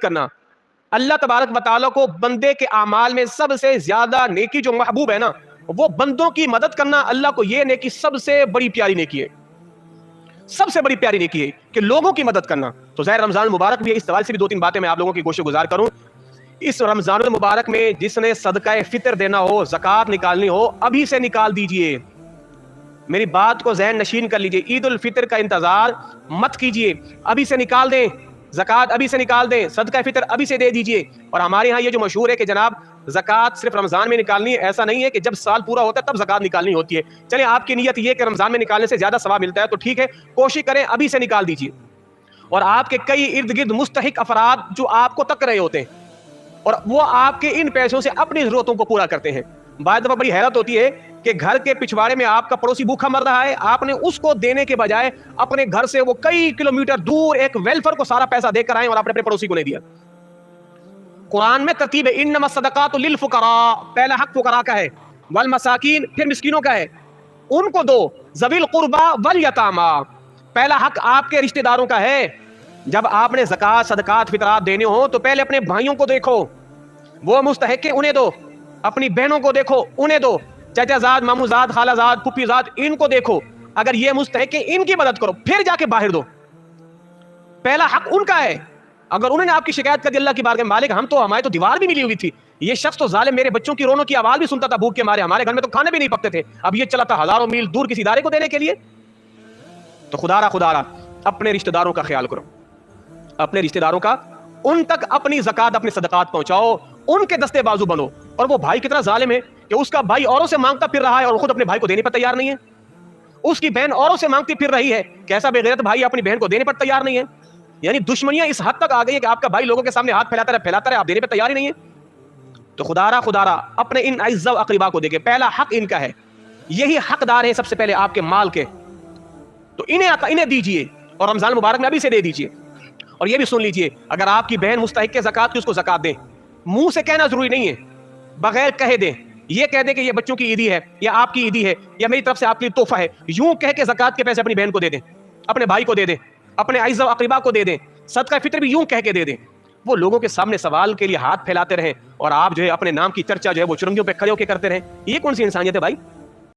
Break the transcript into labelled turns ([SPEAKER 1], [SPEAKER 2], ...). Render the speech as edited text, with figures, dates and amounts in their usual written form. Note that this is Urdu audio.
[SPEAKER 1] کرنا. اللہ تبارک و تعالیٰ کو بندے کے اعمال میں سب سے زیادہ نیکی جو محبوب ہے نا وہ بندوں کی مدد کرنا. اللہ کو یہ نیکی سب سے بڑی پیاری نیکی ہے, سب سے بڑی پیاری نیکی ہے کہ لوگوں کی مدد کرنا. تو ظاہر رمضان المبارک بھی اس سوال سے بھی 2-3 باتیں میں آپ لوگوں کی گوشت گزار کروں. اس رمضان المبارک میں جس نے صدقہ فطر دینا ہو, زکوٰۃ نکالنی ہو, ابھی سے نکال دیجئے. میری بات کو ذہن نشین کر لیجئے, عید الفطر کا انتظار مت کیجئے, ابھی سے نکال دیں, زکوٰۃ ابھی سے نکال دیں, صدقہ فطر ابھی سے دے دیجئے. اور ہمارے ہاں یہ جو مشہور ہے کہ جناب زکوٰۃ صرف رمضان میں نکالنی ہے, ایسا نہیں ہے کہ جب سال پورا ہوتا ہے تب زکوٰۃ نکالنی ہوتی ہے. چلیں آپ کی نیت یہ کہ رمضان میں نکالنے سے زیادہ ثواب ملتا ہے تو ٹھیک ہے, کوشش کریں ابھی سے نکال دیجئے. اور آپ کے کئی ارد گرد مستحق افراد جو آپ کو تک رہے ہوتے ہیں اور وہ آپ کے ان پیسوں سے اپنی ضرورتوں کو پورا کرتے ہیں. بعض دفعہ بڑی حیرت ہوتی ہے کہ گھر کے پچھواڑے میں آپ کا پڑوسی بھوکا مر رہا ہے, آپ نے اس کو دینے کے بجائے اپنے گھر سے وہ کئی کلومیٹر دور ایک ویلفیئر کو سارا پیسہ دے کر آئے اور آپ نے اپنے پڑوسی کو نہیں دیا. قرآن میں ترتیب ہے, انما الصدقات للفقراء, پہلا حق فقراء کا ہے, والمساکین پھر مسکینوں کا ہے, ان کو دو, ذوی القربى والیتامی, پہلا حق آپ کے رشتہ داروں کا ہے. جب آپ نے زکوٰۃ صدقات فطرات دینے ہو تو پہلے اپنے بھائیوں کو دیکھو, وہ مستحق ہیں انہیں دو, اپنی بہنوں کو دیکھو انہیں دو, چچا زاد, مامو زاد, خالہ زاد, پھپھی زاد, ان کو دیکھو, اگر یہ مستحق ہیں ان کی مدد کرو, پھر جا کے باہر دو. پہلا حق ان کا ہے. اگر انہوں نے آپ کی شکایت کر دی اللہ کی بارگاہ میں, مالک ہم تو, ہمارے تو دیوار بھی ملی ہوئی تھی, یہ شخص تو ظالم میرے بچوں کی رونوں کی آواز بھی سنتا تھا بھوک کے مارے, ہمارے گھر میں تو کھانے بھی نہیں پکتے تھے, اب یہ چلا تھا ہزاروں میل دور کسی ادارے کو دینے کے لیے. تو خدا را اپنے رشتہ داروں کا خیال کرو, اپنے رشتہ داروں کا, ان تک اپنی زکوٰۃ اپنی صدقات پہنچاؤ, ان کے دستے بازو بنو. اور وہ بھائی کتنا ظالم ہے کہ اس کا بھائی اوروں سے مانگتا پھر رہا ہے اور خود اپنے بھائی کو دینے پر تیار نہیں ہے. اس کی بہن اوروں سے مانگتی پھر رہی ہے, کیسا بے غیرت بھائی اپنی بہن کو دینے پر تیار نہیں ہے. یعنی دشمنیاں اس حد تک آ گئی ہے کہ آپ کا بھائی لوگوں کے سامنے ہاتھ پھیلاتا رہے, آپ دینے پر تیار ہی نہیں ہے. تو خدا را اپنے ان اعزاء و اقربا کو دیکھے, پہلا حق ان کا ہے, یہی حقدار ہے سب سے پہلے آپ کے مال کے, تو انہیں دیجئے اور رمضان مبارک میں ابھی سے دے دیجئے. اور یہ بھی سن لیجئے, اگر آپ کی بہن مستحق ہے زکوٰۃ کی, اس کو زکوٰۃ دیں. منہ سے کہنا ضروری نہیں ہے, بغیر کہہ دیں, یہ کہہ دیں کہ یہ بچوں کی عیدی ہے یا آپ کی عیدی ہے یا میری طرف سے آپ کے لیے تحفہ ہے, یوں کہہ کے زکوٰۃ کے پیسے اپنی بہن کو دے دیں, اپنے بھائی کو دے دیں, اپنے اعزاء و اقربا کو دے دیں, صدقہ فطر بھی یوں کہہ کے دے دیں. وہ لوگوں کے سامنے سوال کے لیے ہاتھ پھیلاتے رہیں اور آپ جو ہے اپنے نام کی چرچا جو ہے وہ چرنگیوں پہ کھڑے ہو کے کرتے رہیں, یہ کون سی انسانیت ہے بھائی؟